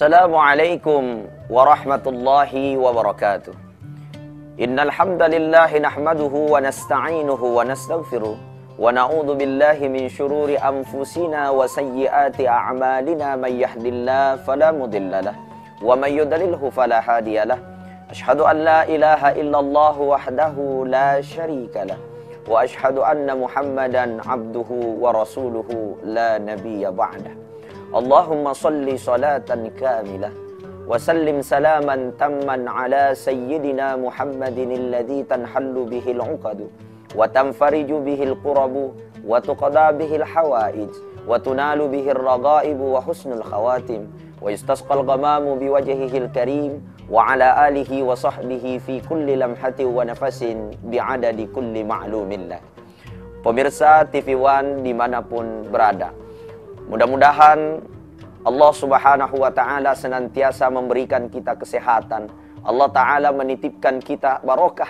Assalamualaikum warahmatullahi wabarakatuh. Innal hamdalillahi nahmaduhu wa nasta'inuhu wa nastaghfiruh wa na'udzu billahi min shururi anfusina wa sayyiati a'malina may yahdihillahu fala mudhillalah wa may yudlilhu fala hadiyalah. Asyhadu an la ilaha illallah wahdahu la syarikalah wa asyhadu anna Muhammadan abduhu wa rasuluhu la nabiyya ba'dah. Allahumma salli salatan kamilah wa sallim salaman tamman ala sayyidina Muhammadin alladhi tanhallu bihil uqadu wa tanfariju bihil qurabu wa tuqada bihil hawaij wa tunalu bihil ragaibu wa husnul khawatim wa istasqal ghamamu biwajhihil karim wa ala alihi wa sahbihi fi kulli lamhatin wa nafasin bi'adadi kulli ma'lumillah. Pemirsa TV One dimanapun berada, mudah-mudahan Allah Subhanahu wa Ta'ala senantiasa memberikan kita kesehatan. Allah Ta'ala menitipkan kita barokah,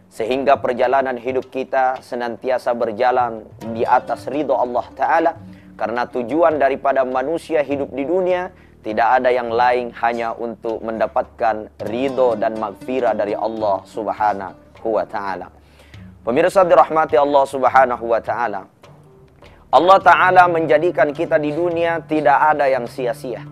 sehingga perjalanan hidup kita senantiasa berjalan di atas ridho Allah Ta'ala. Karena tujuan daripada manusia hidup di dunia tidak ada yang lain hanya untuk mendapatkan ridho dan maghfirah dari Allah Subhanahu wa Ta'ala. Pemirsa dirahmati Allah Subhanahu wa Ta'ala, Allah Ta'ala menjadikan kita di dunia tidak ada yang sia-sia.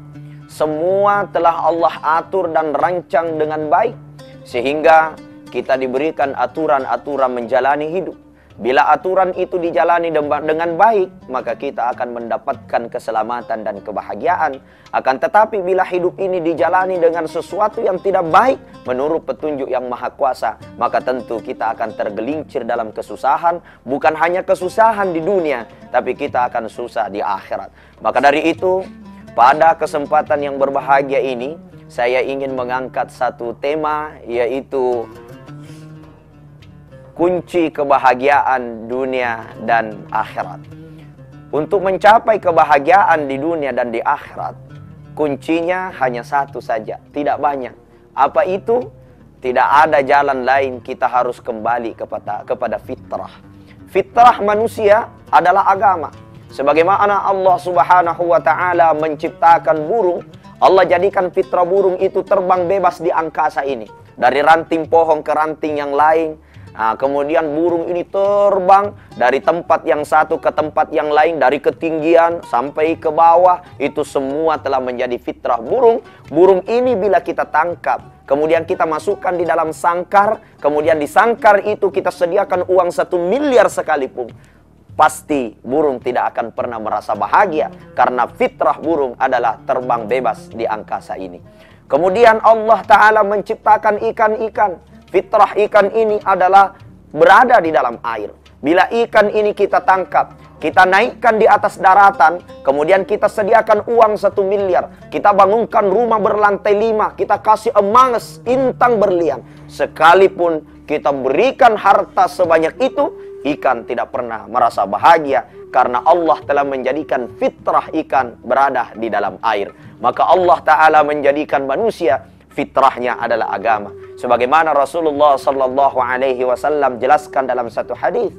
Semua telah Allah atur dan rancang dengan baik, sehingga kita diberikan aturan-aturan menjalani hidup. Bila aturan itu dijalani dengan baik, maka kita akan mendapatkan keselamatan dan kebahagiaan. Akan tetapi bila hidup ini dijalani dengan sesuatu yang tidak baik menurut petunjuk yang maha kuasa, maka tentu kita akan tergelincir dalam kesusahan. Bukan hanya kesusahan di dunia, tapi kita akan susah di akhirat. Maka dari itu, pada kesempatan yang berbahagia ini, saya ingin mengangkat satu tema, yaitu kunci kebahagiaan dunia dan akhirat. Untuk mencapai kebahagiaan di dunia dan di akhirat, kuncinya hanya satu saja, tidak banyak. Apa itu? Tidak ada jalan lain, kita harus kembali kepada fitrah. Fitrah manusia adalah agama. Sebagaimana Allah Subhanahu wa Ta'ala menciptakan burung, Allah jadikan fitrah burung itu terbang bebas di angkasa ini, dari ranting pohon ke ranting yang lain. Nah, kemudian burung ini terbang dari tempat yang satu ke tempat yang lain, dari ketinggian sampai ke bawah. Itu semua telah menjadi fitrah burung. Burung ini bila kita tangkap, kemudian kita masukkan di dalam sangkar, kemudian di sangkar itu kita sediakan uang 1 miliar sekalipun, pasti burung tidak akan pernah merasa bahagia, karena fitrah burung adalah terbang bebas di angkasa ini. Kemudian Allah Ta'ala menciptakan ikan-ikan. Fitrah ikan ini adalah berada di dalam air. Bila ikan ini kita tangkap, kita naikkan di atas daratan, kemudian kita sediakan uang 1 miliar. Kita bangunkan rumah berlantai 5, kita kasih emas, intang berlian. Sekalipun kita berikan harta sebanyak itu, ikan tidak pernah merasa bahagia, karena Allah telah menjadikan fitrah ikan berada di dalam air. Maka Allah Ta'ala menjadikan manusia fitrahnya adalah agama. Sebagaimana Rasulullah sallallahu alaihi wasallam jelaskan dalam satu hadis,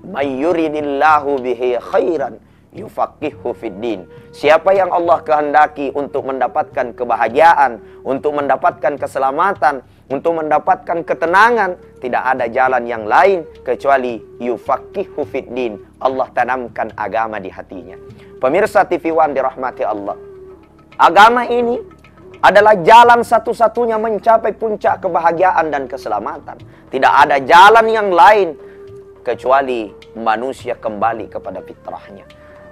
"May yuridillahu bihi khairan yufaqihuhu fiddin." Siapa yang Allah kehendaki untuk mendapatkan kebahagiaan, untuk mendapatkan keselamatan, untuk mendapatkan ketenangan, tidak ada jalan yang lain kecuali yufaqihuhu fiddin. Allah tanamkan agama di hatinya. Pemirsa TV One dirahmati Allah, agama ini adalah jalan satu-satunya mencapai puncak kebahagiaan dan keselamatan. Tidak ada jalan yang lain kecuali manusia kembali kepada fitrahnya.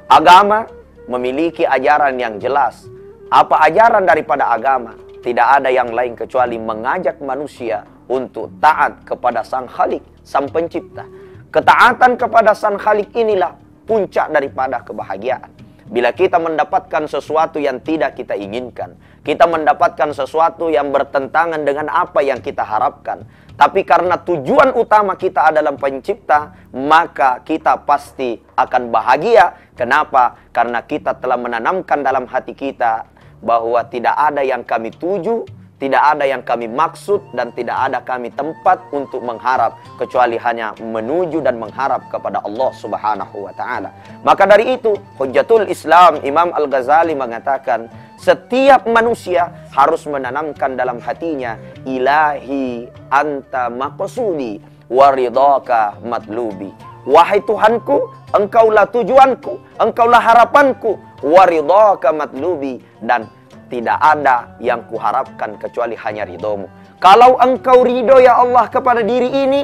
Agama memiliki ajaran yang jelas. Apa ajaran daripada agama? Tidak ada yang lain kecuali mengajak manusia untuk taat kepada Sang Khalik, Sang Pencipta. Ketaatan kepada Sang Khalik inilah puncak daripada kebahagiaan. Bila kita mendapatkan sesuatu yang tidak kita inginkan, kita mendapatkan sesuatu yang bertentangan dengan apa yang kita harapkan, tapi karena tujuan utama kita adalah Pencipta, maka kita pasti akan bahagia. Kenapa? Karena kita telah menanamkan dalam hati kita bahwa tidak ada yang kami tuju, tidak ada yang kami maksud, dan tidak ada kami tempat untuk mengharap kecuali hanya menuju dan mengharap kepada Allah Subhanahu wa Ta'ala. Maka dari itu, Hujjatul Islam Imam Al-Ghazali mengatakan, Setiap manusia harus menanamkan dalam hatinya, ilahi anta maqsudi waridhaka matlubi. Wahai Tuhanku, engkaulah tujuanku, engkaulah harapanku, waridhaka matlubi, dan tidak ada yang kuharapkan kecuali hanya ridhomu. Kalau engkau ridho ya Allah kepada diri ini,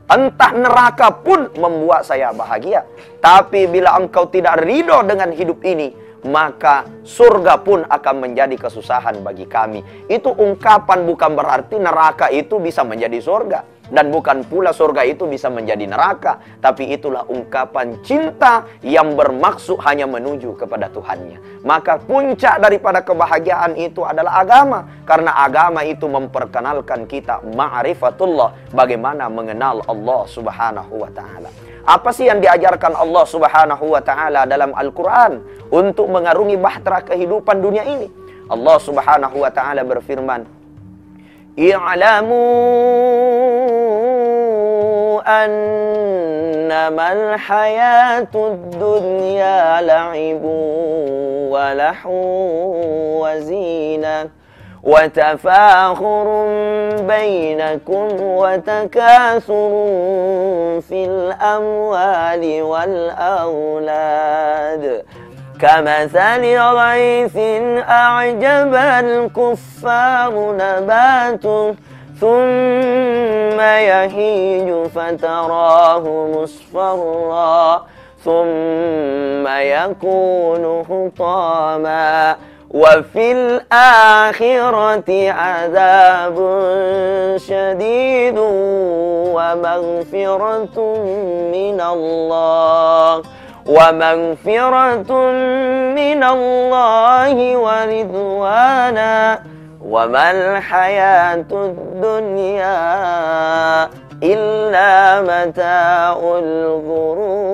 entah neraka pun membuat saya bahagia. Tapi bila engkau tidak ridho dengan hidup ini, maka surga pun akan menjadi kesusahan bagi kami. Itu ungkapan bukan berarti neraka itu bisa menjadi surga. Dan bukan pula surga itu bisa menjadi neraka. Tapi itulah ungkapan cinta yang bermaksud hanya menuju kepada Tuhannya. Maka puncak daripada kebahagiaan itu adalah agama. Karena agama itu memperkenalkan kita ma'rifatullah. Bagaimana mengenal Allah subhanahu wa ta'ala. Apa sih yang diajarkan Allah subhanahu wa ta'ala dalam Al-Quran untuk mengarungi bahtera kehidupan dunia ini? Allah subhanahu wa ta'ala berfirman, i'lamu annamal hayatud dunya la'ibu wa lahu wa zinah wa tafakhurun bainakum wa takathurun fil amwali wal aulad كمثل غيث أعجب الكفار نباته ثم يهيج فتراه مصفرا ثم يكون حطاما وفي الآخرة عذاب شديد ومغفرة من الله ورضوانا وما الحياة الدنيا إلا متاع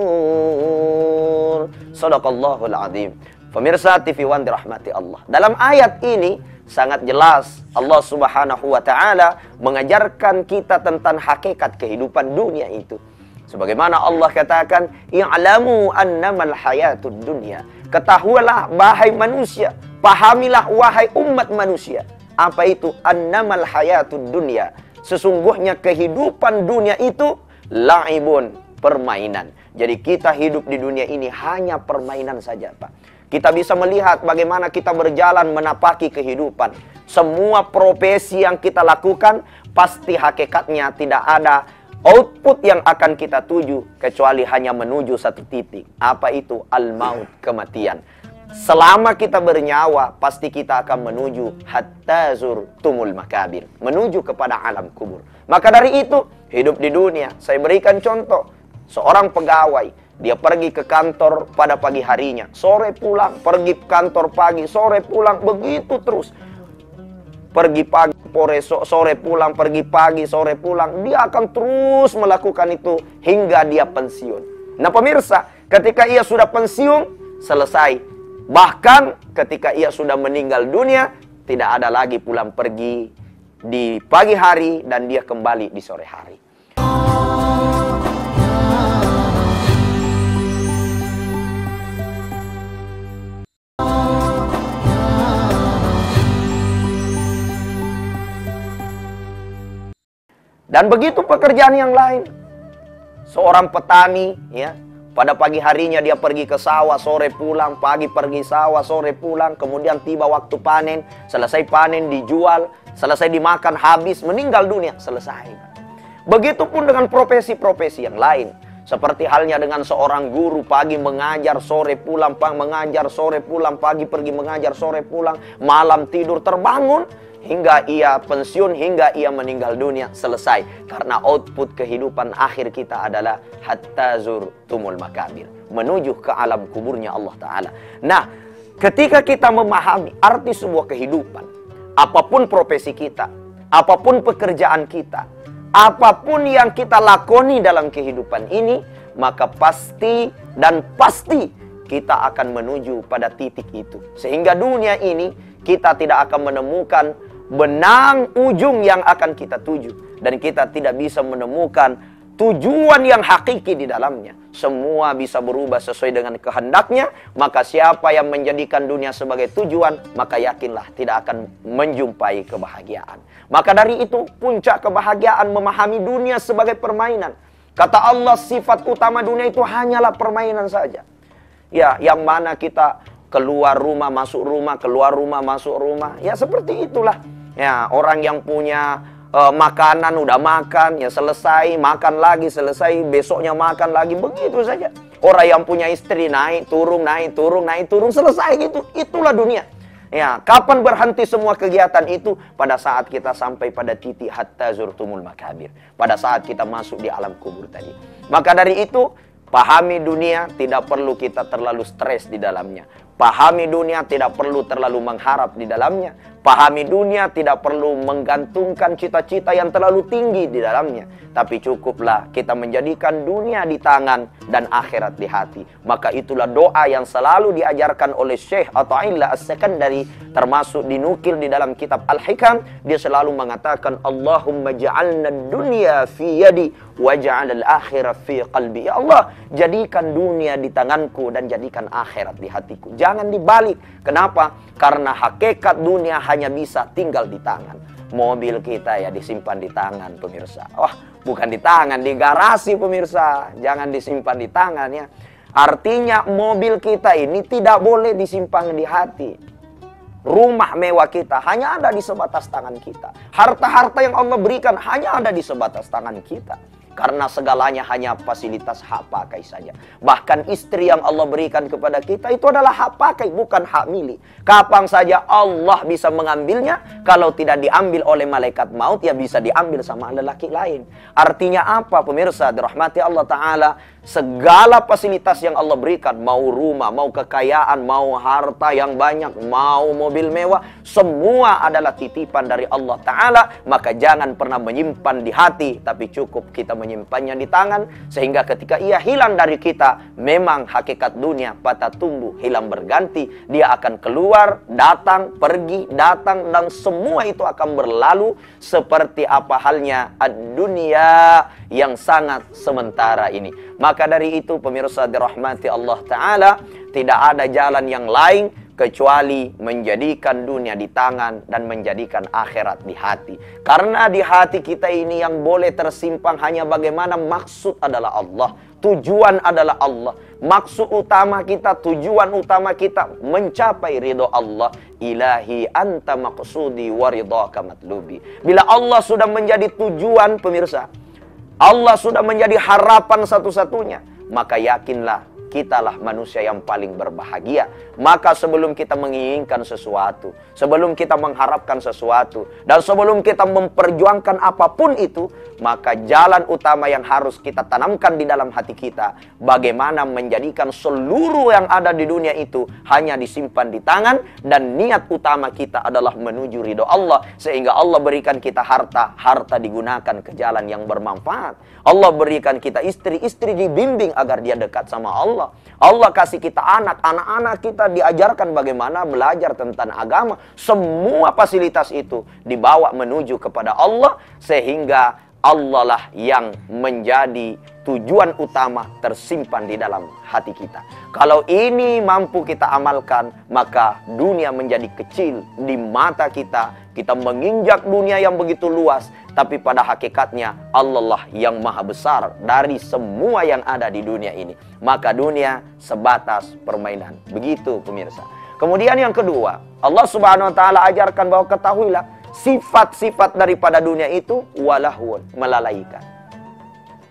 الغرور. Sadaqallahul azim. Pemirsa TV One dirahmati Allah. Dalam ayat ini sangat jelas Allah subhanahu wa ta'ala mengajarkan kita tentang hakikat kehidupan dunia itu. Sebagaimana Allah katakan, i'lamu annamal hayatud dunya. Ketahuilah wahai manusia, pahamilah wahai umat manusia. Apa itu annamal hayatud dunya? Sesungguhnya kehidupan dunia itu la'ibun, permainan. Jadi kita hidup di dunia ini hanya permainan saja, Pak. Kita bisa melihat bagaimana kita berjalan menapaki kehidupan. Semua profesi yang kita lakukan pasti hakikatnya tidak ada output yang akan kita tuju kecuali hanya menuju satu titik. Apa itu? Al-maut, kematian. Selama kita bernyawa, pasti kita akan menuju hatta zurtumul makabir, menuju kepada alam kubur. Maka dari itu, hidup di dunia, saya berikan contoh. Seorang pegawai, dia pergi ke kantor pada pagi harinya, sore pulang, pergi ke kantor pagi, sore pulang, begitu terus. Pergi pagi, sore pulang, pergi pagi, sore pulang. Dia akan terus melakukan itu hingga dia pensiun. Nah pemirsa, ketika ia sudah pensiun, selesai. Bahkan ketika ia sudah meninggal dunia, tidak ada lagi pulang pergi di pagi hari dan dia kembali di sore hari. Dan begitu pekerjaan yang lain. Seorang petani, ya, pada pagi harinya dia pergi ke sawah, sore pulang, pagi pergi sawah, sore pulang, kemudian tiba waktu panen, selesai panen dijual, selesai dimakan, habis, meninggal dunia, selesai. Begitupun dengan profesi-profesi yang lain. Seperti halnya dengan seorang guru, pagi mengajar, sore pulang, mengajar, sore pulang, pagi pergi mengajar, sore pulang, malam tidur, terbangun, hingga ia pensiun, hingga ia meninggal dunia, selesai. Karena output kehidupan akhir kita adalah hatta zurtumul makabir, menuju ke alam kuburnya Allah Ta'ala. Nah, ketika kita memahami arti sebuah kehidupan, apapun profesi kita, apapun pekerjaan kita, apapun yang kita lakoni dalam kehidupan ini, maka pasti dan pasti kita akan menuju pada titik itu. Sehingga dunia ini kita tidak akan menemukan benang ujung yang akan kita tuju. Dan kita tidak bisa menemukan tujuan yang hakiki di dalamnya. Semua bisa berubah sesuai dengan kehendaknya. Maka siapa yang menjadikan dunia sebagai tujuan, maka yakinlah tidak akan menjumpai kebahagiaan. Maka dari itu puncak kebahagiaan memahami dunia sebagai permainan. Kata Allah, sifat utama dunia itu hanyalah permainan saja. Ya, yang mana kita keluar rumah, masuk rumah, keluar rumah, masuk rumah. Ya seperti itulah. Ya, orang yang punya makanan udah makan, ya selesai, makan lagi, selesai, besoknya makan lagi, begitu saja. Orang yang punya istri naik, turun, naik, turun, naik, turun, selesai gitu. Itulah dunia. Ya, kapan berhenti semua kegiatan itu? Pada saat kita sampai pada titik hatta zurtumul makabir. Pada saat kita masuk di alam kubur tadi. Maka dari itu, pahami dunia, tidak perlu kita terlalu stres di dalamnya. Pahami dunia, tidak perlu terlalu mengharap di dalamnya. Pahami dunia, tidak perlu menggantungkan cita-cita yang terlalu tinggi di dalamnya. Tapi cukuplah kita menjadikan dunia di tangan dan akhirat di hati. Maka itulah doa yang selalu diajarkan oleh Syekh Athaillah As-Sakandari, termasuk dinukil di dalam kitab Al-Hikam. Dia selalu mengatakan, Allahumma ja'alna dunya fi yadi waj'al al-akhirah fi qalbi. Ya Allah, jadikan dunia di tanganku dan jadikan akhirat di hatiku. Jangan dibalik. Kenapa? Karena hakikat dunia hanya bisa tinggal di tangan. Mobil kita ya disimpan di tangan, pemirsa. Wah, bukan di tangan, di garasi, pemirsa. Jangan disimpan di tangan ya. Artinya mobil kita ini tidak boleh disimpan di hati. Rumah mewah kita hanya ada di sebatas tangan kita. Harta-harta yang Allah berikan hanya ada di sebatas tangan kita. Karena segalanya hanya fasilitas hak pakai saja. Bahkan istri yang Allah berikan kepada kita itu adalah hak pakai, bukan hak milik. Kapan saja Allah bisa mengambilnya. Kalau tidak diambil oleh malaikat maut, ya bisa diambil sama lelaki lain. Artinya apa, pemirsa dirahmati Allah Ta'ala? Segala fasilitas yang Allah berikan, mau rumah, mau kekayaan, mau harta yang banyak, mau mobil mewah, semua adalah titipan dari Allah Ta'ala. Maka jangan pernah menyimpan di hati, tapi cukup kita menyimpannya di tangan. Sehingga ketika ia hilang dari kita, memang hakikat dunia patah tumbuh, hilang berganti. Dia akan keluar, datang, pergi, datang, dan semua itu akan berlalu seperti apa halnya dunia yang sangat sementara ini. Maka dari itu pemirsa dirahmati Allah Ta'ala, tidak ada jalan yang lain kecuali menjadikan dunia di tangan dan menjadikan akhirat di hati. Karena di hati kita ini yang boleh tersimpan hanya bagaimana maksud adalah Allah. Tujuan adalah Allah. Maksud utama kita, tujuan utama kita mencapai ridho Allah. Ilahi anta maqsudi wa ridhaka matlubi. Bila Allah sudah menjadi tujuan, pemirsa, Allah sudah menjadi harapan satu-satunya, maka yakinlah kitalah manusia yang paling berbahagia. Maka sebelum kita menginginkan sesuatu, sebelum kita mengharapkan sesuatu, dan sebelum kita memperjuangkan apapun itu, maka jalan utama yang harus kita tanamkan di dalam hati kita, bagaimana menjadikan seluruh yang ada di dunia itu hanya disimpan di tangan, dan niat utama kita adalah menuju ridho Allah. Sehingga Allah berikan kita harta, harta digunakan ke jalan yang bermanfaat. Allah berikan kita istri, istri dibimbing agar dia dekat sama Allah. Allah kasih kita anak, anak-anak kita diajarkan bagaimana belajar tentang agama. Semua fasilitas itu dibawa menuju kepada Allah, sehingga Allah lah yang menjadi tujuan utama tersimpan di dalam hati kita. Kalau ini mampu kita amalkan, maka dunia menjadi kecil di mata kita. Kita menginjak dunia yang begitu luas, tapi pada hakikatnya Allah lah yang maha besar dari semua yang ada di dunia ini. Maka dunia sebatas permainan. Begitu pemirsa. Kemudian yang kedua, Allah Subhanahu wa Ta'ala ajarkan bahwa ketahuilah sifat-sifat daripada dunia itu walahun, melalaikan.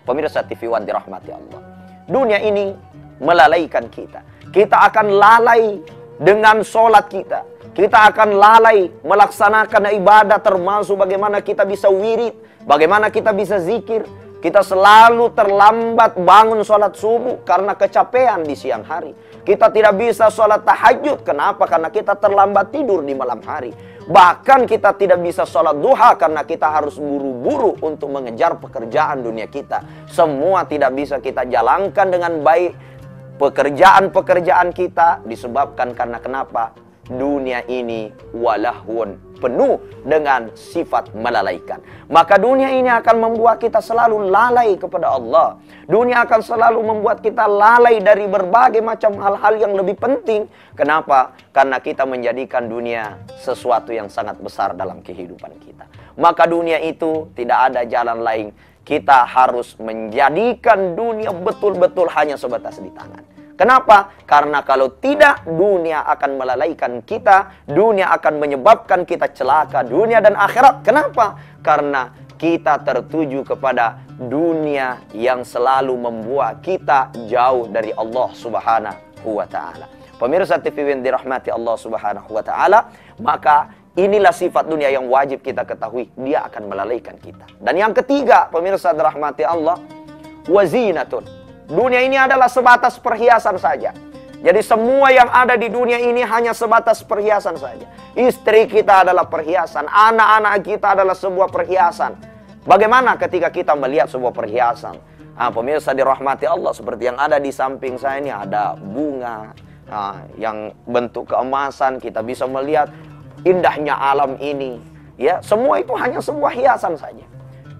Pemirsa TV One dirahmati Allah, dunia ini melalaikan kita. Kita akan lalai dengan sholat kita. Kita akan lalai melaksanakan ibadah, termasuk bagaimana kita bisa wirid, bagaimana kita bisa zikir. Kita selalu terlambat bangun sholat subuh karena kecapean di siang hari. Kita tidak bisa sholat tahajud. Kenapa? Karena kita terlambat tidur di malam hari. Bahkan kita tidak bisa sholat duha karena kita harus buru-buru untuk mengejar pekerjaan dunia kita. Semua tidak bisa kita jalankan dengan baik. Pekerjaan-pekerjaan kita disebabkan karena kenapa? dunia ini walahun, penuh dengan sifat melalaikan. Maka dunia ini akan membuat kita selalu lalai kepada Allah. Dunia akan selalu membuat kita lalai dari berbagai macam hal-hal yang lebih penting. Kenapa? Karena kita menjadikan dunia sesuatu yang sangat besar dalam kehidupan kita. Maka dunia itu tidak ada jalan lain. Kita harus menjadikan dunia betul-betul hanya sebatas di tangan. Kenapa? Karena kalau tidak, dunia akan melalaikan kita. Dunia akan menyebabkan kita celaka dunia dan akhirat. Kenapa? Karena kita tertuju kepada dunia yang selalu membuat kita jauh dari Allah Subhanahu wa ta'ala. Pemirsa TV yang dirahmati Allah Subhanahu wa ta'ala, maka inilah sifat dunia yang wajib kita ketahui. Dia akan melalaikan kita. Dan yang ketiga, pemirsa dirahmati Allah, wazinatun. Dunia ini adalah sebatas perhiasan saja. Jadi semua yang ada di dunia ini hanya sebatas perhiasan saja. Istri kita adalah perhiasan. Anak-anak kita adalah sebuah perhiasan. Bagaimana ketika kita melihat sebuah perhiasan? Pemirsa dirahmati Allah, seperti yang ada di samping saya ini ada bunga. Yang bentuk keemasan, kita bisa melihat indahnya alam ini. Ya, semua itu hanya sebuah hiasan saja.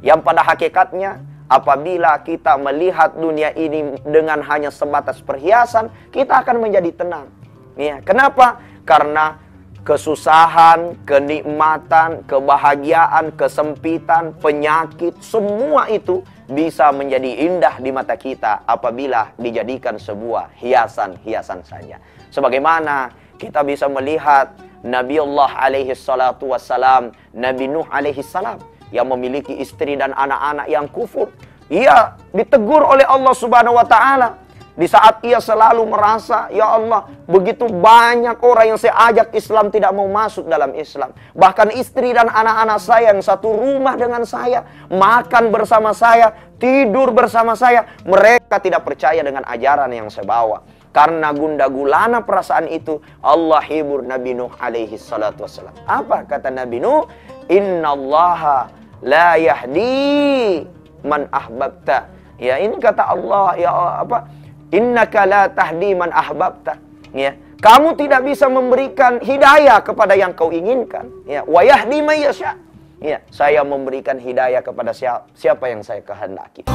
Yang pada hakikatnya, apabila kita melihat dunia ini dengan hanya sebatas perhiasan, kita akan menjadi tenang. Ya, kenapa? Karena kesusahan, kenikmatan, kebahagiaan, kesempitan, penyakit, semua itu bisa menjadi indah di mata kita apabila dijadikan sebuah hiasan-hiasan saja. Sebagaimana kita bisa melihat Nabi Allah alaihi salatu wassalam, Nabi Nuh alaihi salam, yang memiliki istri dan anak-anak yang kufur. Ia ditegur oleh Allah Subhanahu wa ta'ala. Di saat ia selalu merasa, ya Allah, begitu banyak orang yang saya ajak Islam tidak mau masuk dalam Islam. Bahkan istri dan anak-anak saya yang satu rumah dengan saya, makan bersama saya, tidur bersama saya, mereka tidak percaya dengan ajaran yang saya bawa. Karena gundah gulana perasaan itu, Allah hibur Nabi Nuh alaihi salatu wassalam. Apa kata Nabi Nuh? Innallaha la yahdi man ahbabta. Ya, ini kata Allah, ya apa? Innaka la tahdi man ahbabta. Ya, kamu tidak bisa memberikan hidayah kepada yang kau inginkan. Ya, wa yahdi may yasha. Ya, saya memberikan hidayah kepada siapa yang saya kehendaki.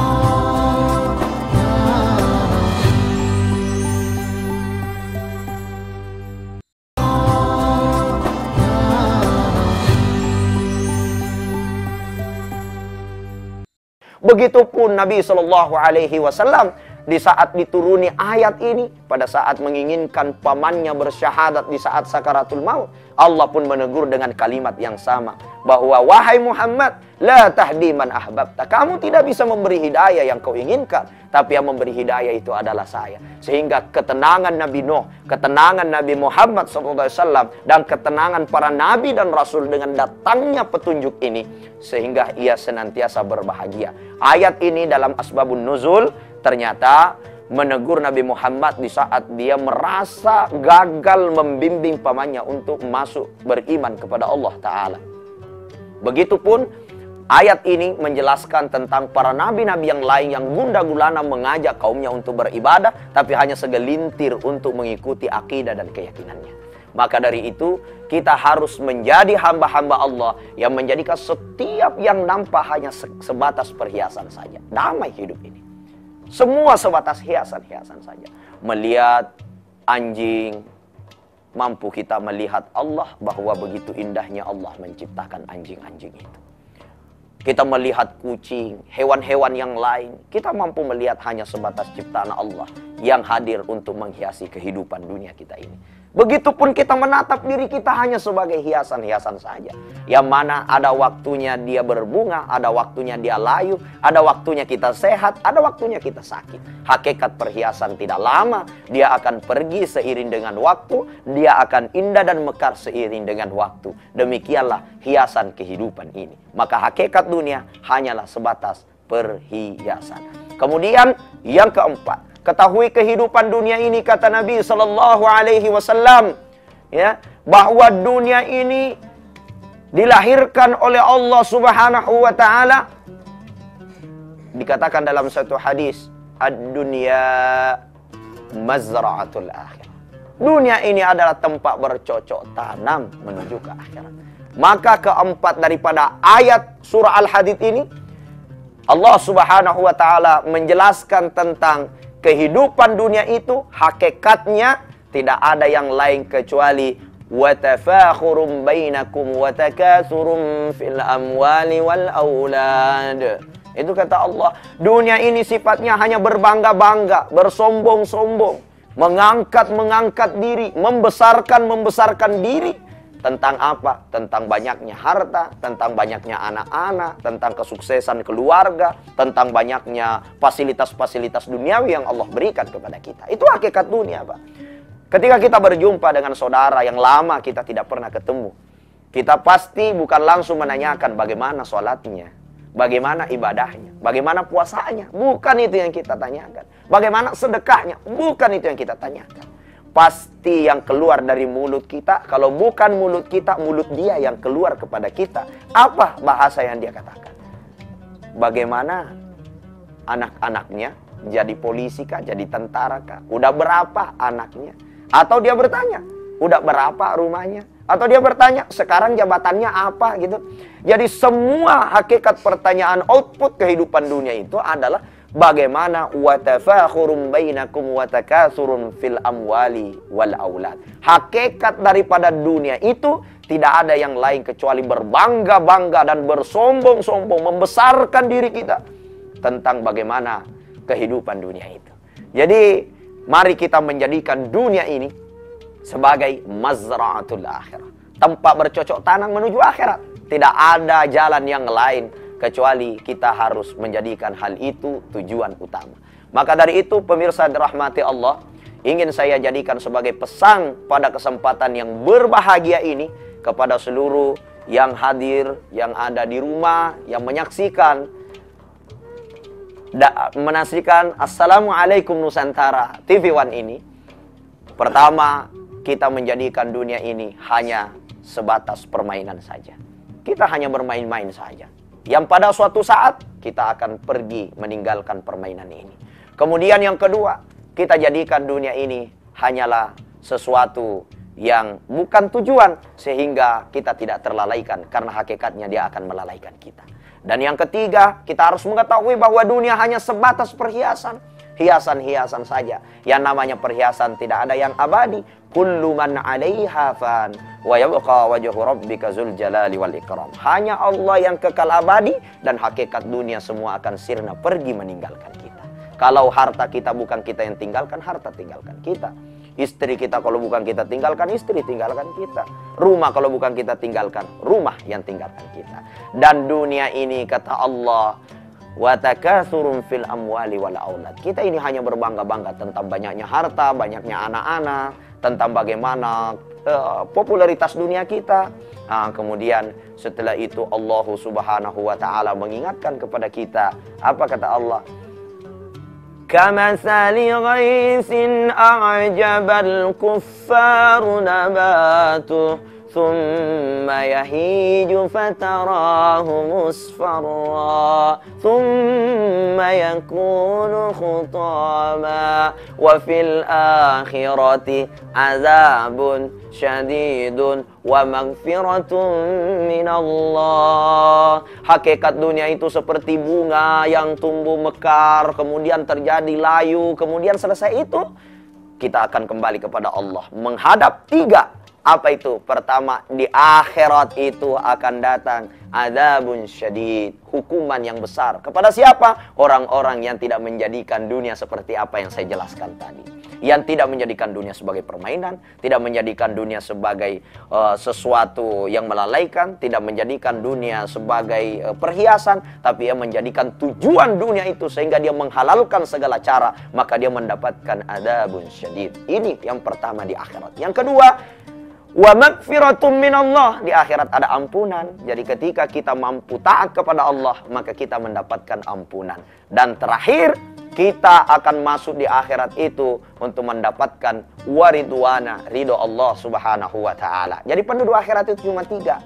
Begitupun Nabi Shallallahu Alaihi Wasallam di saat dituruni ayat ini, pada saat menginginkan pamannya bersyahadat di saat sakaratul maut, Allah pun menegur dengan kalimat yang sama, bahwa wahai Muhammad, la tahdi man ahbabta, kamu tidak bisa memberi hidayah yang kau inginkan, tapi yang memberi hidayah itu adalah saya. Sehingga ketenangan Nabi Nuh, ketenangan Nabi Muhammad SAW, dan ketenangan para nabi dan rasul dengan datangnya petunjuk ini, sehingga ia senantiasa berbahagia. Ayat ini dalam asbabun nuzul ternyata menegur Nabi Muhammad di saat dia merasa gagal membimbing pamannya untuk masuk beriman kepada Allah Ta'ala. Begitupun ayat ini menjelaskan tentang para nabi-nabi yang lain yang gundah gulana mengajak kaumnya untuk beribadah, tapi hanya segelintir untuk mengikuti akidah dan keyakinannya. Maka dari itu kita harus menjadi hamba-hamba Allah yang menjadikan setiap yang nampak hanya sebatas perhiasan saja. Damai hidup ini. Semua sebatas hiasan-hiasan saja. Melihat anjing, mampu kita melihat Allah, bahwa begitu indahnya Allah menciptakan anjing-anjing itu. Kita melihat kucing, hewan-hewan yang lain, kita mampu melihat hanya sebatas ciptaan Allah yang hadir untuk menghiasi kehidupan dunia kita ini. Begitupun kita menatap diri kita hanya sebagai hiasan-hiasan saja. Yang mana ada waktunya dia berbunga, ada waktunya dia layu, ada waktunya kita sehat, ada waktunya kita sakit. Hakikat perhiasan tidak lama, dia akan pergi seiring dengan waktu, dia akan indah dan mekar seiring dengan waktu. Demikianlah hiasan kehidupan ini. Maka hakikat dunia hanyalah sebatas perhiasan. Kemudian yang keempat, ketahui kehidupan dunia ini, kata Nabi Sallallahu Alaihi Wasallam, ya, bahwa dunia ini dilahirkan oleh Allah Subhanahu Wa Taala. Dikatakan dalam satu hadis, ad-dunya mazra'atul akhirah. Dunia ini adalah tempat bercocok tanam menuju ke akhirat. Maka keempat daripada ayat surah Al-Hadid ini, Allah Subhanahu wa Ta'ala menjelaskan tentang kehidupan dunia itu, hakikatnya tidak ada yang lain kecuali watafakhurum bainakum watakatsurum fil amwali wal aulad. Itu kata Allah, dunia ini sifatnya hanya berbangga-bangga, bersombong-sombong, mengangkat diri, membesarkan diri. Tentang apa? Tentang banyaknya harta, tentang banyaknya anak-anak, tentang kesuksesan keluarga, tentang banyaknya fasilitas-fasilitas duniawi yang Allah berikan kepada kita. Itu hakikat dunia, Pak. Ketika kita berjumpa dengan saudara yang lama kita tidak pernah ketemu, kita pasti bukan langsung menanyakan bagaimana sholatnya, bagaimana ibadahnya, bagaimana puasanya. Bukan itu yang kita tanyakan. Bagaimana sedekahnya. Bukan itu yang kita tanyakan. Pasti yang keluar dari mulut kita, kalau bukan mulut kita, mulut dia yang keluar kepada kita. Apa bahasa yang dia katakan? Bagaimana anak-anaknya jadi polisi kah, jadi tentara kah? Udah berapa anaknya? Atau dia bertanya, udah berapa rumahnya? Atau dia bertanya, sekarang jabatannya apa gitu. Jadi semua hakikat pertanyaan output kehidupan dunia itu adalah bagaimana watafakhurum bainakum watakatsurun fil amwali wal aulad. Hakikat daripada dunia itu tidak ada yang lain kecuali berbangga-bangga dan bersombong-sombong, membesarkan diri kita tentang bagaimana kehidupan dunia itu. Jadi mari kita menjadikan dunia ini sebagai mazra'atul akhirah, tempat bercocok tanam menuju akhirat. Tidak ada jalan yang lain kecuali kita harus menjadikan hal itu tujuan utama. Maka dari itu pemirsa dirahmati Allah, ingin saya jadikan sebagai pesan pada kesempatan yang berbahagia ini kepada seluruh yang hadir, yang ada di rumah, yang menyaksikan Assalamualaikum Nusantara TV One ini. Pertama, kita menjadikan dunia ini hanya sebatas permainan saja. Kita hanya bermain-main saja, yang pada suatu saat kita akan pergi meninggalkan permainan ini. Kemudian yang kedua, kita jadikan dunia ini hanyalah sesuatu yang bukan tujuan, sehingga kita tidak terlalaikan, karena hakikatnya dia akan melalaikan kita. Dan yang ketiga, kita harus mengetahui bahwa dunia hanya sebatas perhiasan. Hiasan-hiasan saja. Yang namanya perhiasan tidak ada yang abadi. Kullu man 'alaiha fan wa yabqa wajhu rabbika dzul jalali wal ikram. Hanya Allah yang kekal abadi, dan hakikat dunia semua akan sirna pergi meninggalkan kita. Kalau harta kita bukan kita yang tinggalkan, harta tinggalkan kita. Istri kita kalau bukan kita tinggalkan, istri tinggalkan kita. Rumah kalau bukan kita tinggalkan, rumah yang tinggalkan kita. Dan dunia ini kata Allah, watakatsurun fil amwali wal aulad. Kita ini hanya berbangga-bangga tentang banyaknya harta, banyaknya anak-anak, tentang bagaimana popularitas dunia kita. Kemudian setelah itu Allah Subhanahu wa Ta'ala mengingatkan kepada kita. Apa kata Allah? Kamatsali ghaisin a'jabal kuffaru nabatuh thumma yahiju fatarahu musfarra thumma yakunu khutama wa fil akhirati azabun syadidun wa maghfiratun minallah. Hakikat dunia itu seperti bunga yang tumbuh mekar, kemudian terjadi layu, kemudian selesai itu kita akan kembali kepada Allah, menghadap tiga. Apa itu? Pertama, di akhirat itu akan datang adzabun syadid, hukuman yang besar. Kepada siapa? Orang-orang yang tidak menjadikan dunia seperti apa yang saya jelaskan tadi. Yang tidak menjadikan dunia sebagai permainan, tidak menjadikan dunia sebagai sesuatu yang melalaikan, tidak menjadikan dunia sebagai perhiasan, tapi yang menjadikan tujuan dunia itu sehingga dia menghalalkan segala cara, maka dia mendapatkan adzabun syadid. Ini yang pertama di akhirat. Yang kedua, wa maghfiratun minallah, di akhirat ada ampunan. Jadi ketika kita mampu taat kepada Allah, maka kita mendapatkan ampunan. Dan terakhir, kita akan masuk di akhirat itu untuk mendapatkan waridwana, ridho Allah Subhanahu wa Ta'ala. Jadi penduduk akhirat itu cuma tiga.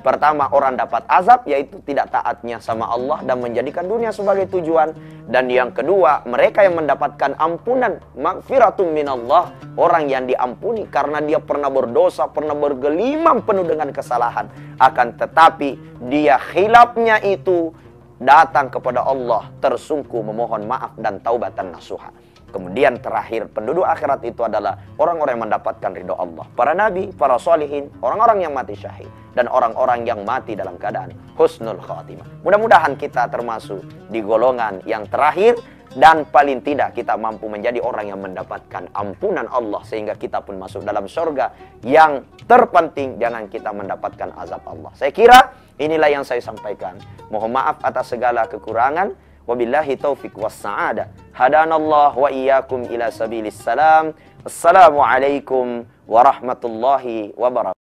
Pertama, orang dapat azab, yaitu tidak taatnya sama Allah dan menjadikan dunia sebagai tujuan. Dan yang kedua, mereka yang mendapatkan ampunan, maghfiratum minallah, orang yang diampuni karena dia pernah berdosa, pernah bergelimang penuh dengan kesalahan. Akan tetapi dia khilafnya itu datang kepada Allah tersungguh memohon maaf dan taubatan nasuha. Kemudian terakhir, penduduk akhirat itu adalah orang-orang yang mendapatkan ridho Allah. Para nabi, para solihin, orang-orang yang mati syahid, dan orang-orang yang mati dalam keadaan husnul khatimah. Mudah-mudahan kita termasuk di golongan yang terakhir, dan paling tidak kita mampu menjadi orang yang mendapatkan ampunan Allah, sehingga kita pun masuk dalam surga. Yang terpenting, jangan kita mendapatkan azab Allah. Saya kira inilah yang saya sampaikan. Mohon maaf atas segala kekurangan. Wabillahi taufiq wassa'adah. Hadanallah wa iyyakum ila sabilis salam. Assalamualaikum warahmatullahi wabarakatuh.